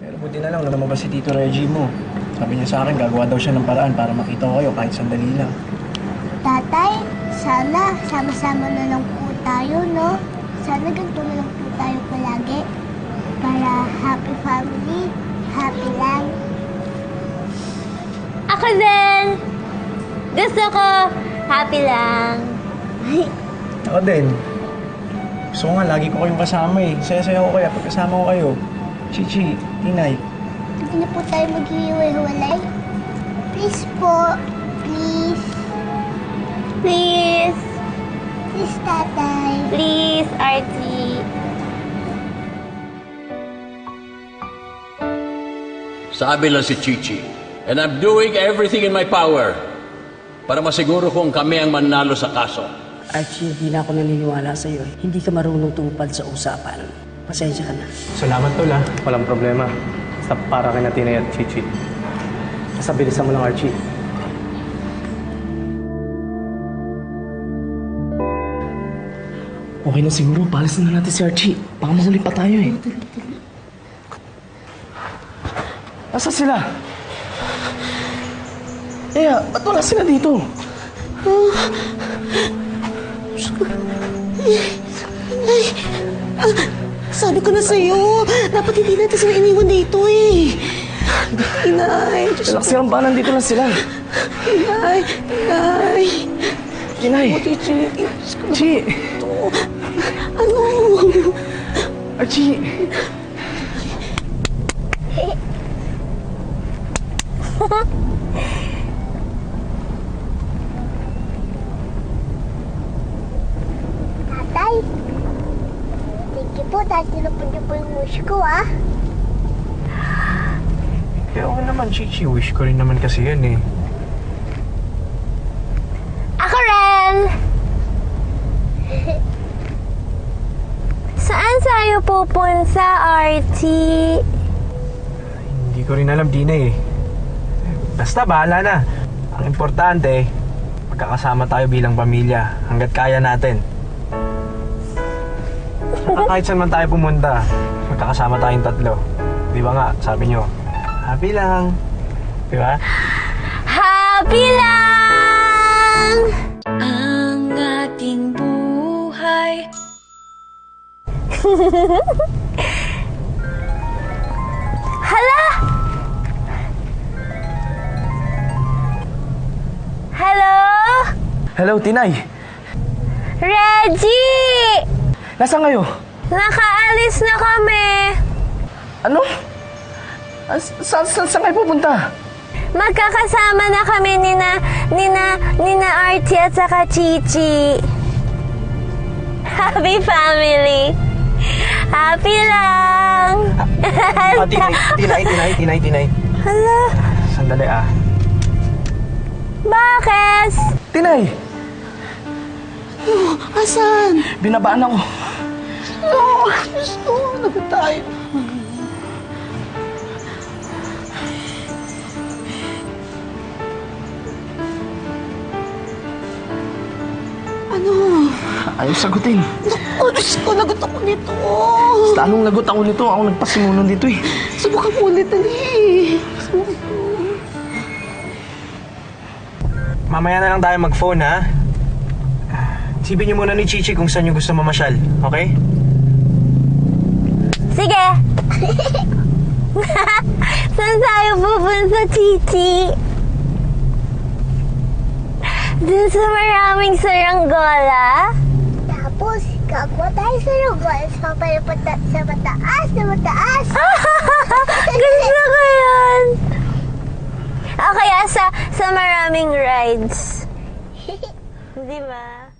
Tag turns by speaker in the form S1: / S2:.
S1: Pero buti na lang, lumabas si Tito Reggie mo. Sabi niya sa akin, gagawa daw siya ng paraan para makita ko kayo kahit sandali lang.
S2: Tatay, sana sama-sama na lang po tayo, no? Sana ganito na lang po tayo palagi. Para happy family, happy lang.
S3: Ako din! Gusto ko, happy lang.
S1: Ako din. Gusto ko nga, lagi ko kayong kasama eh. Saya-saya ko kaya pag kasama ko kayo. Chichi, Tinay.
S2: Hindi na po tayo maghihiwalay. Please po. Please.
S3: Please.
S2: Please, Tatay.
S3: Please, Artie.
S4: Sabi lang si Chichi, and I'm doing everything in my power para masiguro kong kami ang manalo sa kaso.
S5: Archie, hindi na ako naniniwala sa'yo. Hindi ka marunong tumupad sa usapan. Pasensya ka na.
S6: Salamat, Tol, ha. Walang problema. Basta para kay Tinay at Chichi. Basta bilisan mo lang, Archie.
S5: Okay na siguro. Palisan na natin si Archie. Baka mahuli pa tayo eh. Nasaan sila? Ba't wala sila dito?
S7: Sabi ko na sa'yo, dapat hindi natin sila iniwan dito eh. Inay, Diyos
S5: Relax lang ba? Nandito lang sila.
S7: Inay, Inay.
S5: Inay. Archie.
S7: Ano?
S5: Archie.
S2: Tatay. Thank you po. Dahil tinupad niyo po yung wish ko, ah.
S1: Kaya ako naman, Chichi. Wish ko rin naman kasi yan eh.
S3: Ako rin! Saan tayo pupunta, Artie?
S1: Hindi ko rin alam, Dina eh. Basta, bahala na. Ang importante, magkakasama tayo bilang pamilya hanggat kaya natin. Saka kahit saan man tayo pumunta, magkakasama tayong tatlo. Di ba nga, sabi nyo, happy lang. Di ba?
S3: Happy lang!
S8: Ang ating buhay.
S3: Hala! Hello?
S5: Hello, Tinay.
S3: Reggie!
S5: Nasaan kayo?
S3: Nakaalis na kami.
S5: Ano? Saan kayo pupunta?
S3: Magkakasama na kami nina Artie at saka Chichi. Happy family. Happy lang.
S1: Tinay.
S3: Hala,
S1: Sandali ah.
S3: bakit?
S5: Tinay!
S7: Asan?
S5: Binabaan ako.
S7: Diyos ko, lagot tayo. Ano?
S5: Ayaw sagutin.
S7: Naku, Diyos ko, lagot ako nito.
S5: Lalong lagot ako nito. Ako nagpasimulan dito eh.
S7: Subukan mo ulit, dali. Subukan mo.
S1: Mamaya na lang tayo mag-phone ha. Sibin niyo muna ni Chichi kung saan niyo gusto mamasyal, okay?
S3: Sige. Saan tayo pupunta, Chichi? Dun sa maraming saranggola?
S2: Tapos, gagawa tayo sa lugar sa mataas na mataas.
S3: Gusto ko yun. O kaya sa maraming rides. Di ba?